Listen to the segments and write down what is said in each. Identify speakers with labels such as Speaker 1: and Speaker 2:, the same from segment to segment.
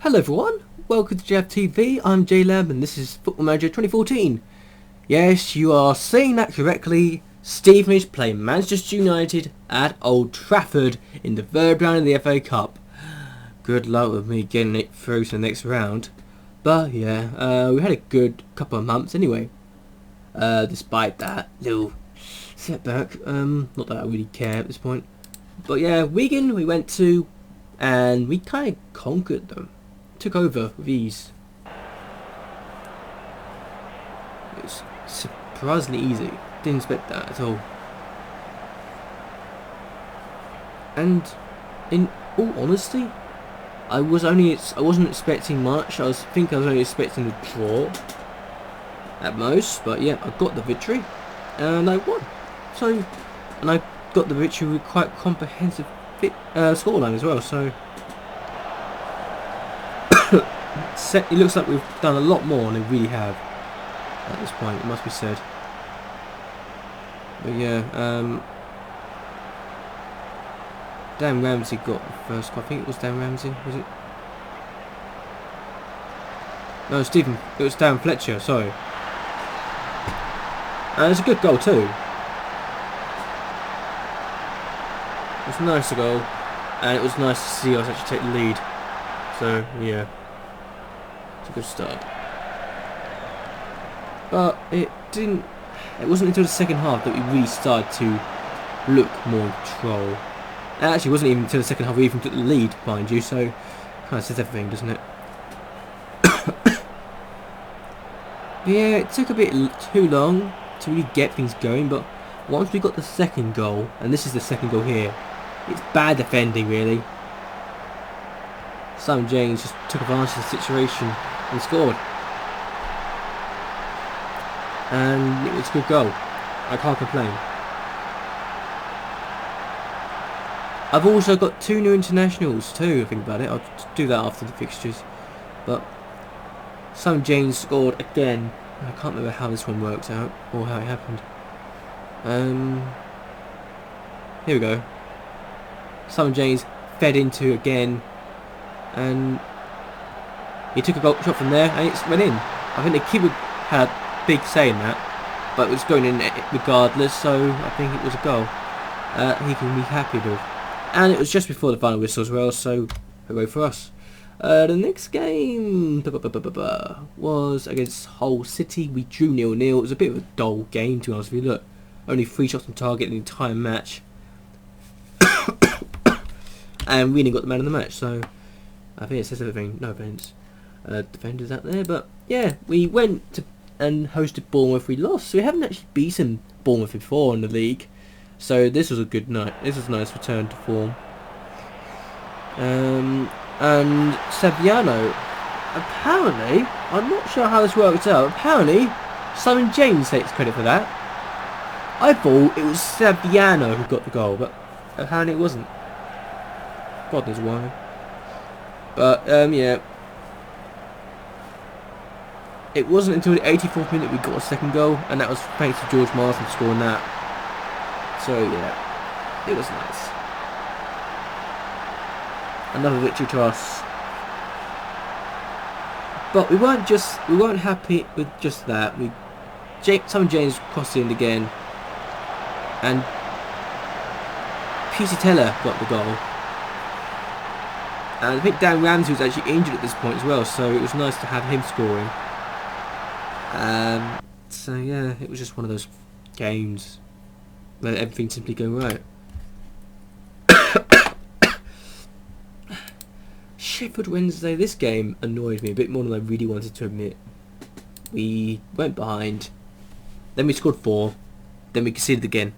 Speaker 1: Hello everyone, welcome to JLABTV. I'm JLAB and this is Football Manager 2014. Yes, you are saying that correctly. Stevenage play Manchester United at Old Trafford in the third round of the FA Cup. Good luck with me getting it through to the next round. But yeah, we had a good couple of months anyway. Despite that little setback, not that I really care at this point. But yeah, Wigan we went to and we kind of conquered them. Took over with ease. It was surprisingly easy. Didn't expect that at all. And in all honesty, I wasn't expecting much. I was only expecting a draw at most. But yeah, I got the victory and I won. And I got the victory with quite comprehensive scoreline as well. So. It looks like we've done a lot more than we really have at this point, it must be said. But yeah, Dan Ramsey got the first goal. I think it was Dan Ramsey, was it? No, it was Dan Fletcher, sorry. And it's a good goal too. It was a nice goal, and it was nice to see us actually take the lead. So yeah. Good start, but it wasn't until the second half that we really started to look more in control. It actually wasn't even until the second half we even took the lead, mind you, so kind of says everything, doesn't it? Yeah, it took a bit too long to really get things going, but once we got the second goal, and this is the second goal here, it's bad defending really. Simon James just took advantage of the situation and scored. And it was a good goal. I can't complain. I've also got 2 new internationals too, I think about it. I'll do that after the fixtures. But Simon James scored again. I can't remember how this one worked out or how it happened. Here we go. Simon James fed into again. And he took a goal shot from there and it went in. I think the keeper had a big say in that, but it was going in regardless, so I think it was a goal he can be happy with. And it was just before the final whistle as well, so hooray for us. The next game was against Hull City. We drew 0-0. It was a bit of a dull game, to be honest with you. Look, only 3 shots on target in the entire match. And we didn't got the man of the match, so I think it says everything. No offence, defenders out there, but yeah, we went to and hosted Bournemouth. We lost, so we haven't actually beaten Bournemouth before in the league. So this was a good night. This was a nice return to form. And Saviano, apparently, I'm not sure how this worked out. Apparently, Simon James takes credit for that. I thought it was Saviano who got the goal, but apparently it wasn't. God knows why. But yeah, it wasn't until the 84th minute we got a second goal, and that was thanks to George Marsden scoring that. So yeah, it was nice. Another victory to us. But we weren't happy with just that. Simon James crossed in again, and Peter Teller got the goal. And I think Dan Ramsey was actually injured at this point as well, so it was nice to have him scoring. So yeah, it was just one of those games where everything simply go right. Sheffield Wednesday, this game annoyed me a bit more than I really wanted to admit. We went behind, then we scored 4, then we conceded again,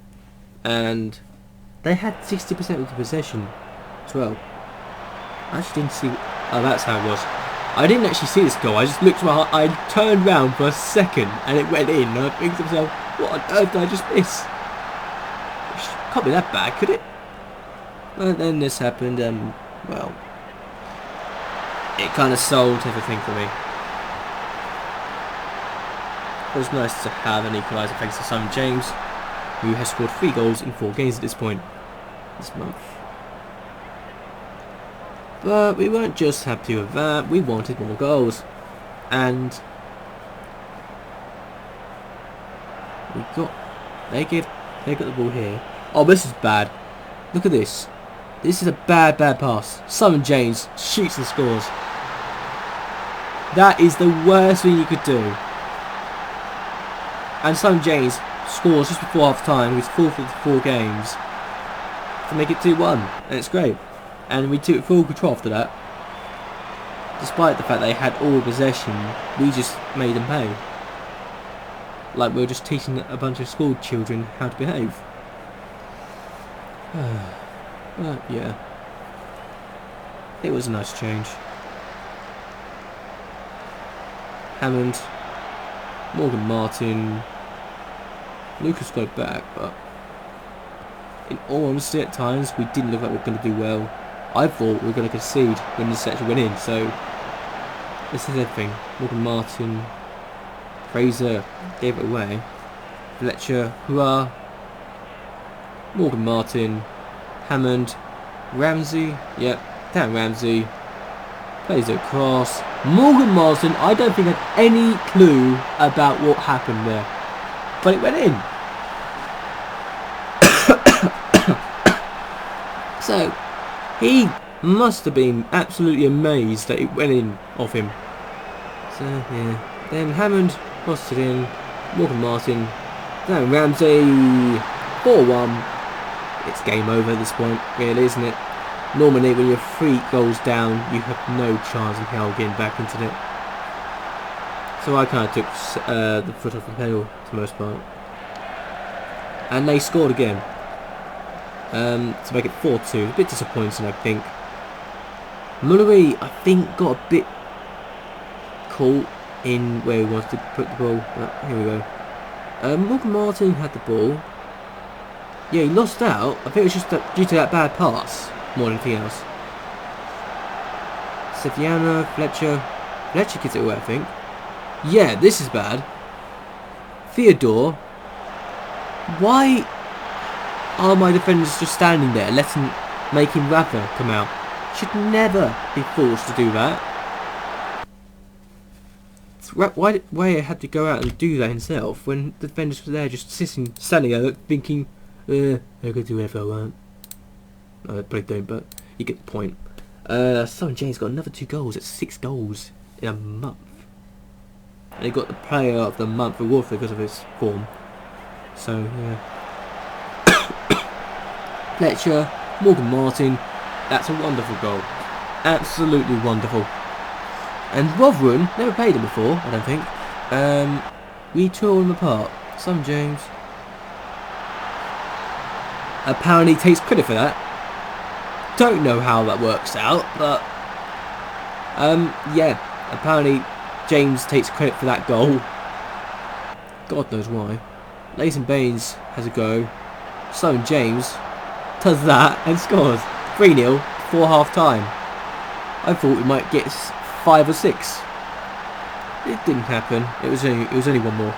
Speaker 1: and they had 60% of the possession as well. I actually didn't see. Oh, that's how it was. I didn't actually see this goal. I just looked at my. I turned round for a second and it went in. And I think to myself, what on earth did I just miss? It can't be that bad, could it? Well, then this happened. Well, it kind of solved everything for me. It was nice to have an equaliser thanks to Simon James, who has scored 3 goals in 4 games at this point this month. But we weren't just happy with that, we wanted more goals. And they got the ball here. Oh, this is bad. Look at this. This is a bad pass. Simon James shoots and scores. That is the worst thing you could do. And Simon James scores just before half time with 4 for 4 games to make it 2-1, and it's great. And we took full control after that. Despite the fact they had all possession, we just made them pay. Like we were just teaching a bunch of school children how to behave. But yeah, it was a nice change. Hammond, Morgan Martin, Lucas got back, but in all honesty, at times we didn't look like we were going to do well. I thought we were going to concede when this actually went in, so this is everything. Morgan Martin, Fraser gave it away. Fletcher, Hua, Morgan Martin, Hammond, Ramsey, yep, Dan Ramsey, plays it across. Morgan Martin, I don't think had any clue about what happened there, but it went in. So, he must have been absolutely amazed that it went in off him. So, yeah. Then Hammond crossed it in. Morgan Martin. Dan Ramsey. 4-1. It's game over at this point, really, isn't it? Normally, when you're 3 goals down, you have no chance of hell getting back into it. So I kind of took the foot off the pedal for the most part. And they scored again. To make it 4-2. A bit disappointing, I think. Mullery, I think, got a bit caught in where he wanted to put the ball. But here we go. Morgan Martin had the ball. Yeah, he lost out. I think it was just due to that bad pass more than anything else. Seviano, Fletcher. Fletcher gets it away, I think. Yeah, this is bad. Theodore. Why are my defenders just standing there, making Rafa come out? Should never be forced to do that. Why he had to go out and do that himself when the defenders were there just standing there thinking, I could do whatever I want. No, they probably don't, but you get the point. Simon James got another 2 goals. It's 6 goals in a month. And he got the player of the month award because of his form. So, yeah. Fletcher, Morgan Martin, that's a wonderful goal. Absolutely wonderful. And Rotherham, never played him before, I don't think. We tore him apart. Simon James apparently takes credit for that. Don't know how that works out, but yeah, apparently James takes credit for that goal. God knows why. Nathan Baines has a go. Simon James does that and scores 3-0 before half time. I thought we might get 5 or 6. It didn't happen. It was only 1 more.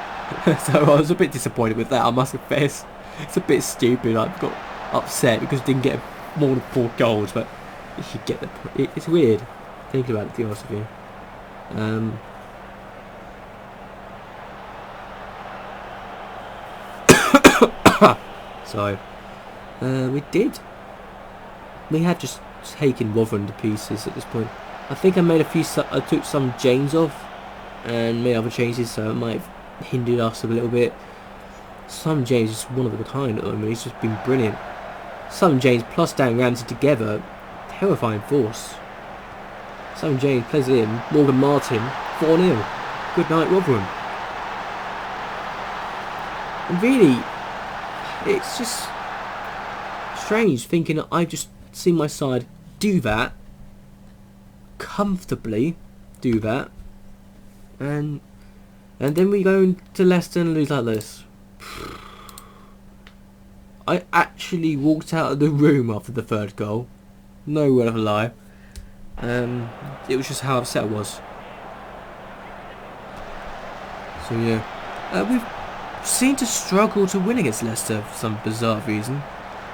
Speaker 1: So I was a bit disappointed with that, I must confess. It's a bit stupid. I got upset because I didn't get more than 4 goals, but you should get the. It's weird thinking about it, to be honest with you. So we did. We had just taken Rotherham to pieces at this point. I think I took some James off and made other changes, so it might have hindered us a little bit. Simon James is one of a kind at the moment. He's just been brilliant. Simon James plus Dan Ramsey together, terrifying force. Simon James plays it in. Morgan Martin, 4-0. Good night, Rotherham. And really, it's just strange thinking that I've just seen my side do that, comfortably do that, and then we go to Leicester and lose like this. I actually walked out of the room after the 3rd goal. No word of a lie. It was just how upset I was. So yeah, we've seemed to struggle to win against Leicester for some bizarre reason.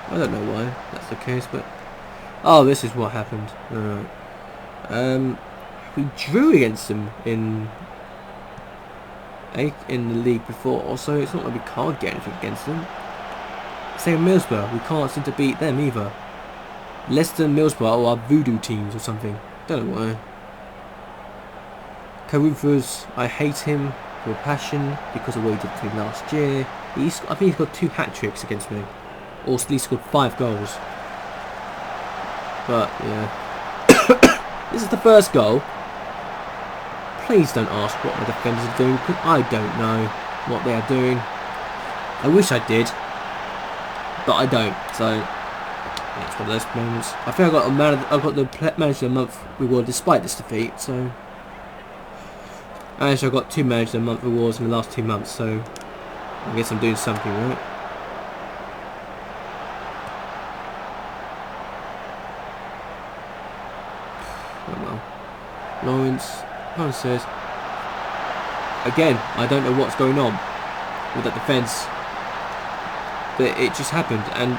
Speaker 1: I don't know why that's the case, but oh, this is what happened. Alright. We drew against them in the league before, so it's not like we can't get anything against them. Same Middlesbrough, we can't seem to beat them either. Leicester and Middlesbrough are voodoo teams or something. Don't know why. Carruthers, I hate him with passion because of what he did to me last year. I think he's got 2 hat-tricks against me. Or at least scored 5 goals. But, yeah. This is the first goal. Please don't ask what my defenders are doing, because I don't know what they are doing. I wish I did, but I don't. So yeah, it's one of those moments. I think I got the manager of the month reward despite this defeat. So actually, I got 2 manager of the month rewards in the last 2 months. So I guess I'm doing something right. Oh well. Lawrence says, again, I don't know what's going on with that defence, but it just happened, and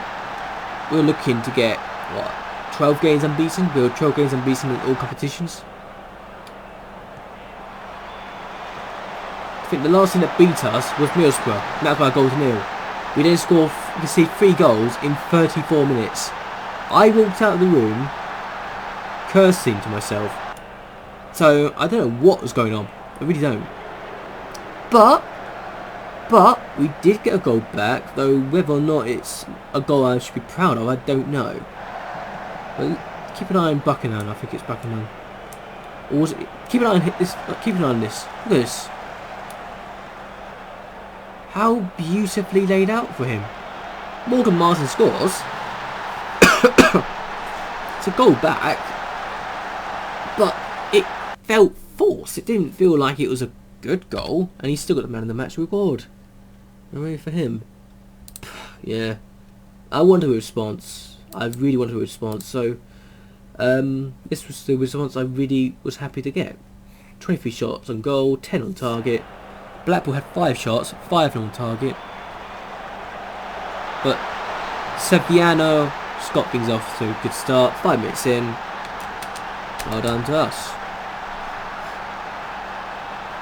Speaker 1: we're looking to get, what, 12 games unbeaten? We were 12 games unbeaten in all competitions. I think the last thing that beat us was Middlesbrough, and that's by a goal to nil. We then received 3 goals in 34 minutes. I walked out of the room cursing to myself. So, I don't know what was going on. I really don't. But we did get a goal back, though whether or not it's a goal I should be proud of, I don't know. But keep an eye on Buckingham. I think it's Buckingham. Or was it? Keep an eye on this. Keep an eye on this. Look at this. How beautifully laid out for him. Morgan Martin scores. It's a goal back, but it felt forced. It didn't feel like it was a good goal, and he's still got the man of the match reward. I'm ready for him. Yeah, I wanted a response. I really wanted a response. So, this was the response I really was happy to get. 23 shots on goal, 10 on target. Blackpool had 5 shots, 5 on target. But Sevillano got things off to a good start. 5 minutes in. Well done to us.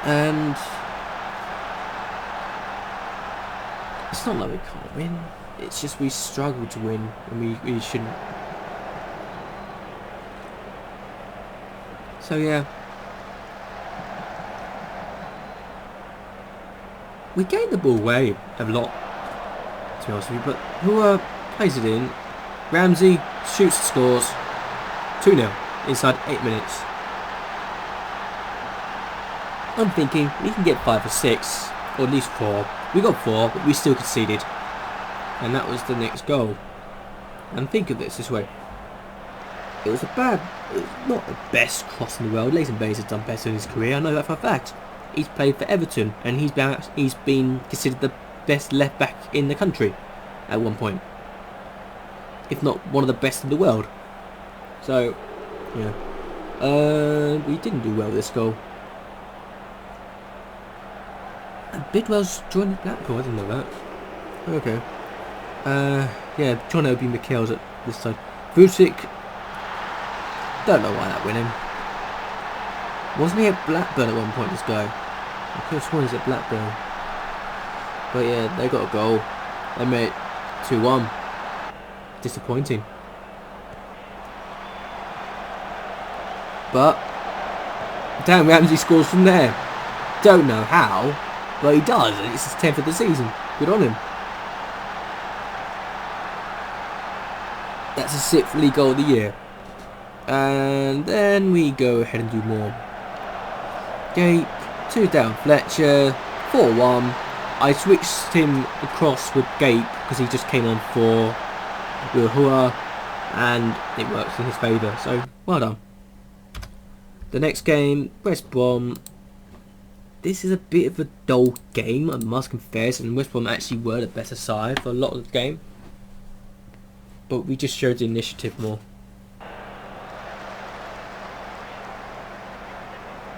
Speaker 1: And it's not like we can't win. It's just we struggle to win, and we shouldn't. So yeah, we gained the ball away a lot, to be honest with you. But who plays it in? Ramsey shoots, scores 2-0 inside 8 minutes. I'm thinking we can get 5 or 6, or at least 4. We got 4, but we still conceded, and that was the next goal. And think of this way: it was not the best cross in the world. Leighton Baines has done better in his career. I know that for a fact. He's played for Everton, and he's been considered the best left back in the country at one point, if not one of the best in the world. So, yeah, we didn't do well with this goal. And Bidwell's joined Blackpool. I didn't know that. Okay. Yeah, John Obi McHale's at this side. Vucic. Don't know why that went him. Wasn't he at Blackburn at one point, this guy? I could have sworn he's at Blackburn. But yeah, they got a goal. They made it 2-1. Disappointing. But Dan Ramsey scores from there. Don't know how, but he does, and it's his 10th of the season. Good on him. That's his 6th league goal of the year. And then we go ahead and do more. Gape, 2 down Fletcher, 4-1. I switched him across with Gape because he just came on for Wilhua, and it works in his favour, so well done. The next game, West Brom. This is a bit of a dull game, I must confess, and West Brom actually were the better side for a lot of the game. But we just showed the initiative more.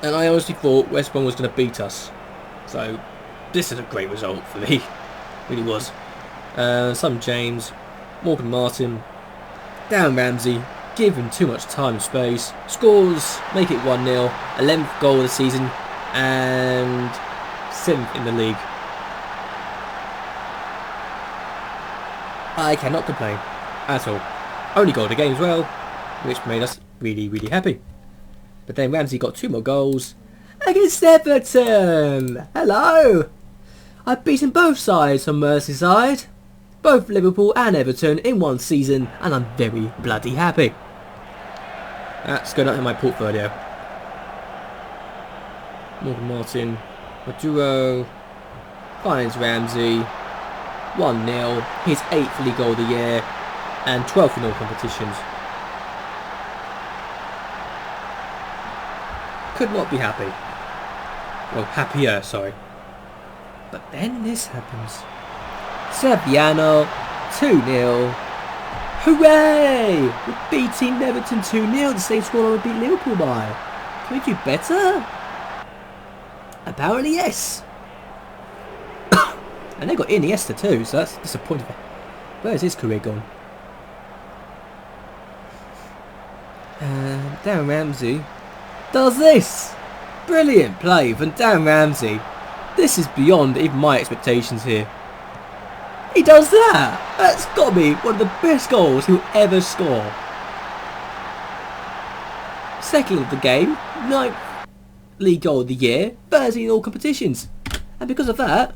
Speaker 1: And I honestly thought West Brom was going to beat us. So, this is a great result for me. Really was. Sam James, Morgan Martin, Dan Ramsey, given too much time and space. Scores, make it 1-0, 11th goal of the season, and 7th in the league. I cannot complain at all. Only goal of the game as well, which made us really, really happy. But then Ramsey got 2 more goals against Everton. Hello! I've beaten both sides on Merseyside, both Liverpool and Everton in one season, and I'm very bloody happy. That's going up in my portfolio. Morgan Martin, Maduro finds Ramsey. 1-0, his 8th league goal of the year, and 12th in all competitions. Could not be happy. Well, happier, sorry. But then this happens. Sevillano, 2-0. Hooray! We're beating Everton 2-0, the same score I would beat Liverpool by. Can we do better? Apparently yes. And they got Iniesta too, so that's disappointing. Where's his career gone? And Darren Ramsey does this! Brilliant play from Darren Ramsey. This is beyond even my expectations here. He does that! That's got to be one of the best goals he'll ever score. 2nd of the game, 9th league goal of the year, 13 in all competitions. And because of that,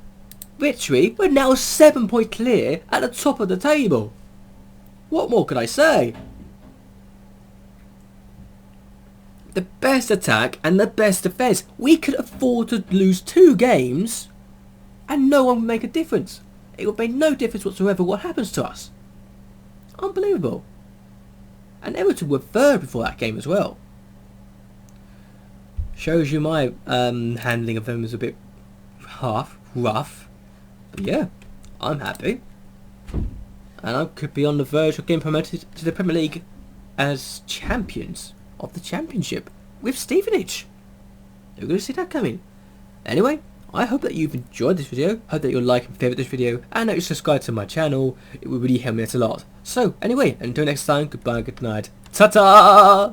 Speaker 1: victory, we're now 7 points clear at the top of the table. What more could I say? The best attack and the best defence. We could afford to lose 2 games and no one would make a difference. It would make no difference whatsoever what happens to us. Unbelievable. And Everton were 3rd before that game as well. Shows you my handling of them is a bit rough. But yeah, I'm happy. And I could be on the verge of getting promoted to the Premier League as champions of the Championship with Stevenage. You're going to see that coming. Anyway, I hope that you've enjoyed this video. Hope that you'll like and favourite this video. And that you subscribe to my channel. It would really help me out a lot. So, anyway, until next time, goodbye, good night. Ta-ta!